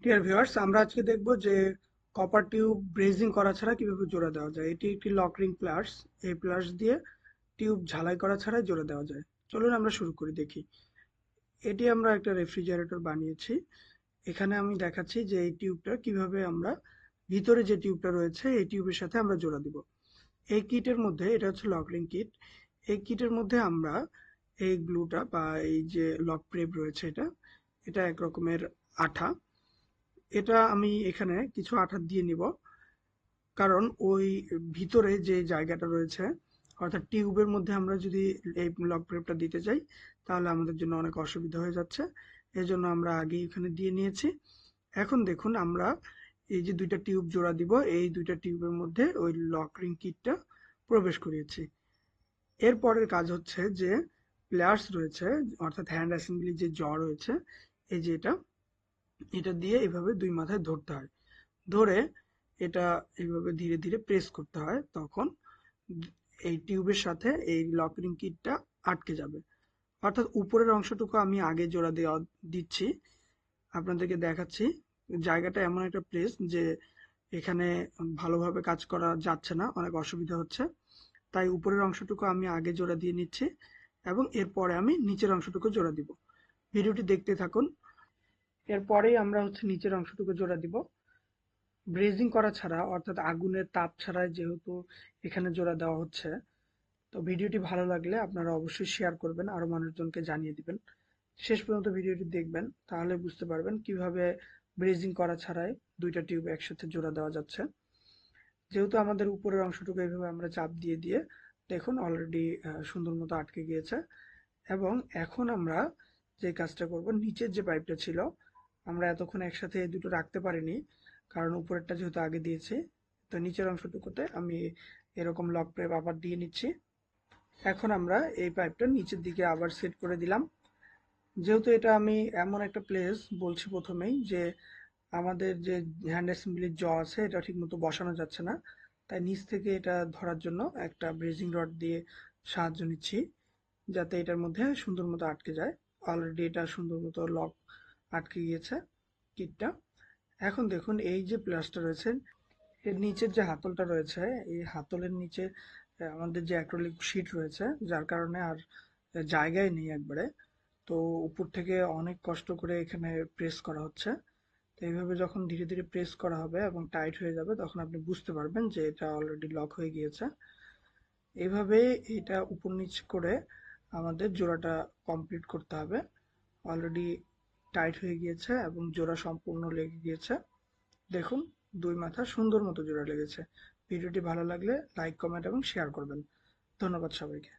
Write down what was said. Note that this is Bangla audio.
ডিয়ার ভিউয়ার্স, আমরা আজকে দেখব যে কপার টিউব ব্রেজিং করা ছাড়া কিভাবে জোড়া দেওয়া যায়। এটি একটি লক রিং প্লাস। এই প্লাস দিয়ে টিউব ঝালাই করা ছাড়াই জোড়া দেওয়া যায়। চলুন আমরা শুরু করি, দেখি। এটি আমরা একটা রেফ্রিজারেটর বানিয়েছি। এখানে আমি দেখাচ্ছি যে এই টিউবটা কিভাবে আমরা ভিতরে যে টিউবটা রয়েছে এই টিউবের সাথে আমরা জোড়া দিব। এই কিটের মধ্যে, এটা হচ্ছে লক রিং কিট। এই কিটের মধ্যে আমরা এই গ্লুটা বা এই যে লক প্রেপ রয়েছে, এটা এটা এক রকমের আঠা। এটা আমি এখানে কিছু আঠা দিয়ে নিব, কারণ ওই ভিতরে যে জায়গাটা রয়েছে, অর্থাৎ টিউবের মধ্যে আমরা যদি এই লক প্রেপটা দিতে চাই তাহলে আমাদের জন্য অনেক অসুবিধা হয়ে যাচ্ছে। এই জন্য আমরা আগে এখানে দিয়ে নিয়েছি। এখন দেখুন, আমরা এই যে দুইটা টিউব জোড়া দিব, এই দুইটা টিউবের মধ্যে ওই লক রিং কিটটা প্রবেশ করিয়েছি। এর পরের কাজ হচ্ছে যে প্লেয়ার্স রয়েছে, অর্থাৎ হ্যান্ড অ্যাসেম্বলি যে জ রয়েছে, এই যে এটা এটা দিয়ে এভাবে দুই মাথায় ধরতে হয়। ধরে এটা এইভাবে ধীরে ধীরে প্রেস করতে হয়, তখন এই টিউবের সাথে এই লকিং কিটটা আটকে যাবে। অর্থাৎ উপরের অংশটুকু আমি আগে জোড়া দেওয়া দিচ্ছি, আপনাদেরকে দেখাচ্ছি। জায়গাটা এমন একটা প্লেস যে এখানে ভালোভাবে কাজ করা যাচ্ছে না, অনেক অসুবিধা হচ্ছে। তাই উপরের অংশটুকু আমি আগে জোড়া দিয়ে নিচ্ছি এবং এরপরে আমি নিচের অংশটুকু জোড়া দিব। ভিডিওটি দেখতে থাকুন। এরপরেই আমরা নিচের অংশটুকু জোড়া দিব। ব্রেজিং করা ছাড়া, অর্থাৎ আগুনের তাপ ছাড়াই যেহেতু এখানে জোড়া দেওয়া হচ্ছে, তো ভিডিওটি ভালো লাগলে আপনারা অবশ্যই শেয়ার করবেন, আরো মানুষজনকে জানিয়ে দিবেন। শেষ পর্যন্ত ভিডিওটি দেখবেন, তাহলে বুঝতে পারবেন কিভাবে ব্রেজিং করা ছাড়াই দুইটা টিউব একসাথে জোড়া দেওয়া যাচ্ছে। যেহেতু আমাদের উপরের অংশটুকু এইভাবে আমরা চাপ দিয়ে দিয়ে দেখুন অলরেডি সুন্দর মতো আটকে গিয়েছে। এবং এখন আমরা যে কাজটা করব, নিচের যে পাইপটা ছিল, আমরা এতক্ষণ একসাথে এই দুটো রাখতে পারিনি, কারণ উপরেরটা যেহেতু আগে দিয়েছি। তো নিচের অংশটুকুতে আমি এরকম লক প্রেপ আবার দিয়ে নিচ্ছি। এখন আমরা এই পাইপটা নিচের দিকে আবার সেট করে দিলাম। যেহেতু এটা আমি এমন একটা প্লেস বলছি প্রথমেই যে আমাদের যে হ্যান্ড অ্যাসেম্বলির জ আছে এটা ঠিক মতো বসানো যাচ্ছে না, তাই নিচ থেকে এটা ধরার জন্য একটা ব্রেজিং রড দিয়ে সাহায্য নিচ্ছি, যাতে এটার মধ্যে সুন্দর মতো আটকে যায়। অলরেডি এটা সুন্দর মতো লক আটকে গিয়েছে কিটটা। এখন দেখুন, এই যে প্লাসটা রয়েছে, এর নিচের যে হাতলটা রয়েছে, এই হাতলের নিচে আমাদের যে অ্যাক্রিলিক শীট রয়েছে, যার কারণে আর জায়গায় নেই একবারে। তো উপর থেকে অনেক কষ্ট করে এখানে প্রেস করা হচ্ছে। তো এইভাবে যখন ধীরে ধীরে প্রেস করা হবে এবং টাইট হয়ে যাবে, তখন আপনি বুঝতে পারবেন যে এটা অলরেডি লক হয়ে গিয়েছে। এইভাবে এটা উপর নিচ করে আমাদের জোড়াটা কমপ্লিট করতে হবে। অলরেডি টাইট হয়ে গিয়েছে এবং জোড়া সম্পূর্ণ লেগে গিয়েছে। দেখুন, দুই মাথা সুন্দর মতো জোড়া লেগেছে। ভিডিওটি ভালো লাগলে লাইক, কমেন্ট এবং শেয়ার করবেন। ধন্যবাদ সবাইকে।